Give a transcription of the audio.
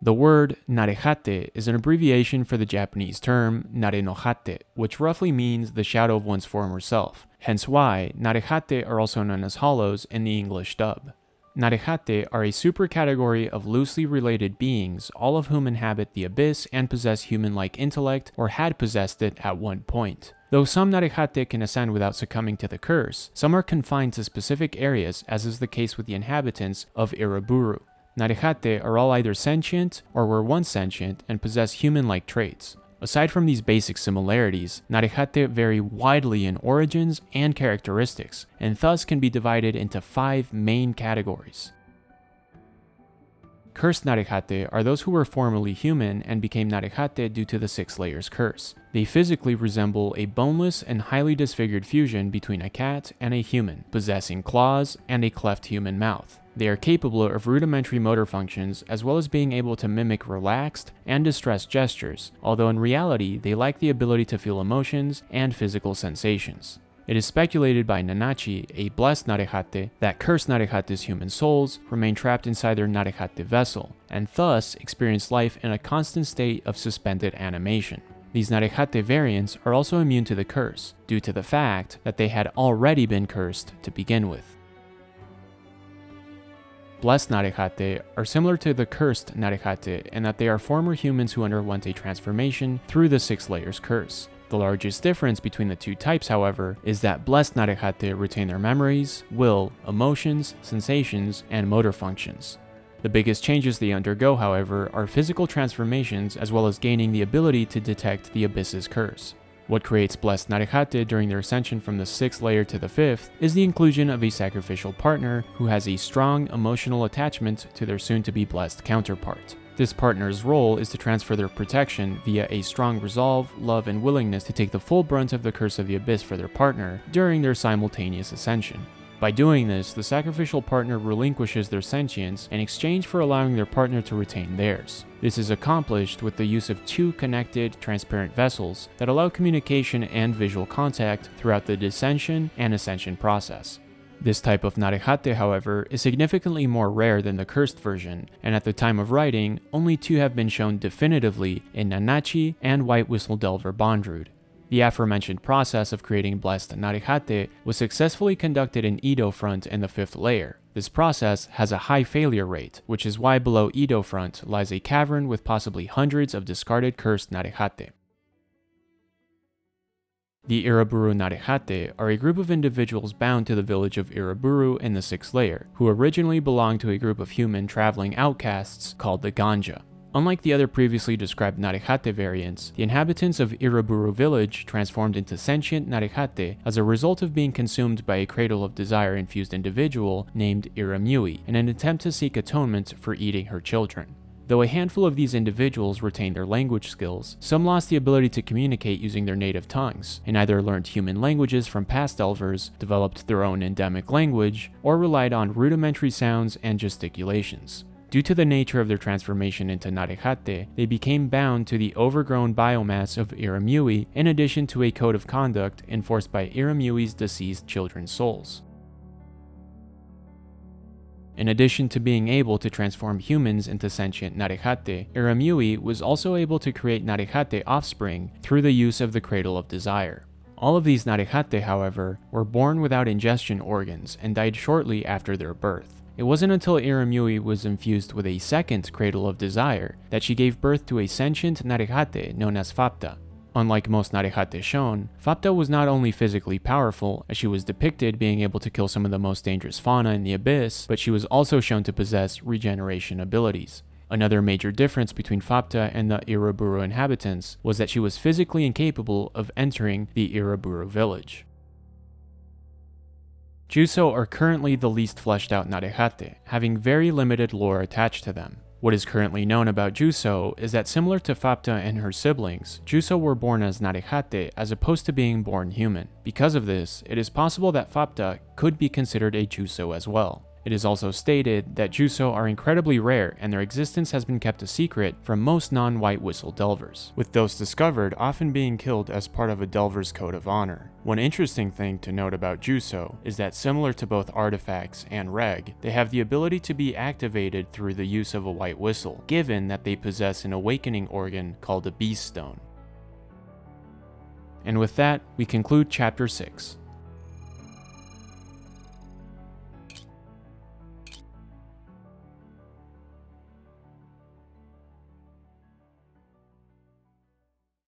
The word Narehate is an abbreviation for the Japanese term Narenohate, which roughly means the shadow of one's former self, hence why Narehate are also known as hollows in the English dub. Narehate are a supercategory of loosely related beings, all of whom inhabit the abyss and possess human-like intellect or had possessed it at one point. Though some Narehate can ascend without succumbing to the curse, some are confined to specific areas, as is the case with the inhabitants of Iruburu. Narehate are all either sentient or were once sentient and possess human-like traits. Aside from these basic similarities, Narehate vary widely in origins and characteristics, and thus can be divided into 5 main categories. Cursed Narehate are those who were formerly human and became Narehate due to the 6 layers curse. They physically resemble a boneless and highly disfigured fusion between a cat and a human, possessing claws and a cleft human mouth. They are capable of rudimentary motor functions as well as being able to mimic relaxed and distressed gestures, although in reality they lack the ability to feel emotions and physical sensations. It is speculated by Nanachi, a blessed Narehate, that cursed Narehate's human souls remain trapped inside their Narehate vessel, and thus experience life in a constant state of suspended animation. These Narehate variants are also immune to the curse, due to the fact that they had already been cursed to begin with. Blessed Narehate are similar to the cursed Narehate in that they are former humans who underwent a transformation through the 6 layers curse. The largest difference between the 2 types, however, is that blessed Narehate retain their memories, will, emotions, sensations, and motor functions. The biggest changes they undergo, however, are physical transformations as well as gaining the ability to detect the Abyss's curse. What creates blessed Narehate during their ascension from the 6th layer to the 5th is the inclusion of a sacrificial partner who has a strong emotional attachment to their soon-to-be blessed counterpart. This partner's role is to transfer their protection via a strong resolve, love, and willingness to take the full brunt of the curse of the Abyss for their partner during their simultaneous ascension. By doing this, the sacrificial partner relinquishes their sentience in exchange for allowing their partner to retain theirs. This is accomplished with the use of 2 connected, transparent vessels that allow communication and visual contact throughout the descension and ascension process. This type of Narehate, however, is significantly more rare than the cursed version, and at the time of writing, only 2 have been shown definitively in Nanachi and White Whistle Delver Bondrewd. The aforementioned process of creating blessed Narehate was successfully conducted in Edo Front in the 5th layer. This process has a high failure rate, which is why below Edo Front lies a cavern with possibly hundreds of discarded cursed Narehate. The Iruburu Narehate are a group of individuals bound to the village of Iruburu in the 6th layer, who originally belonged to a group of human traveling outcasts called the Ganja. Unlike the other previously described Narehate variants, the inhabitants of Iruburu village transformed into sentient Narehate as a result of being consumed by a cradle of desire-infused individual named Irumyuui in an attempt to seek atonement for eating her children. Though a handful of these individuals retained their language skills, some lost the ability to communicate using their native tongues, and either learned human languages from past Delvers, developed their own endemic language, or relied on rudimentary sounds and gesticulations. Due to the nature of their transformation into Narehate, they became bound to the overgrown biomass of Irumyuui in addition to a code of conduct enforced by Irumyuui's deceased children's souls. In addition to being able to transform humans into sentient Narehate, Irumyuui was also able to create Narehate offspring through the use of the Cradle of Desire. All of these Narehate, however, were born without ingestion organs and died shortly after their birth. It wasn't until Irumyuui was infused with a second Cradle of Desire that she gave birth to a sentient Narehate known as Fapta. Unlike most Narehate shown, Fapta was not only physically powerful, as she was depicted being able to kill some of the most dangerous fauna in the Abyss, but she was also shown to possess regeneration abilities. Another major difference between Fapta and the Iruburu inhabitants was that she was physically incapable of entering the Iruburu village. Juusou are currently the least fleshed out Narehate, having very limited lore attached to them. What is currently known about Juusou is that similar to Fapta and her siblings, Juusou were born as Narehate as opposed to being born human. Because of this, it is possible that Fapta could be considered a Juusou as well. It is also stated that Juusou are incredibly rare and their existence has been kept a secret from most non-white whistle delvers, with those discovered often being killed as part of a delver's code of honor. One interesting thing to note about Juusou is that similar to both artifacts and reg, they have the ability to be activated through the use of a white whistle, given that they possess an awakening organ called a beast stone. And with that, we conclude Chapter 6.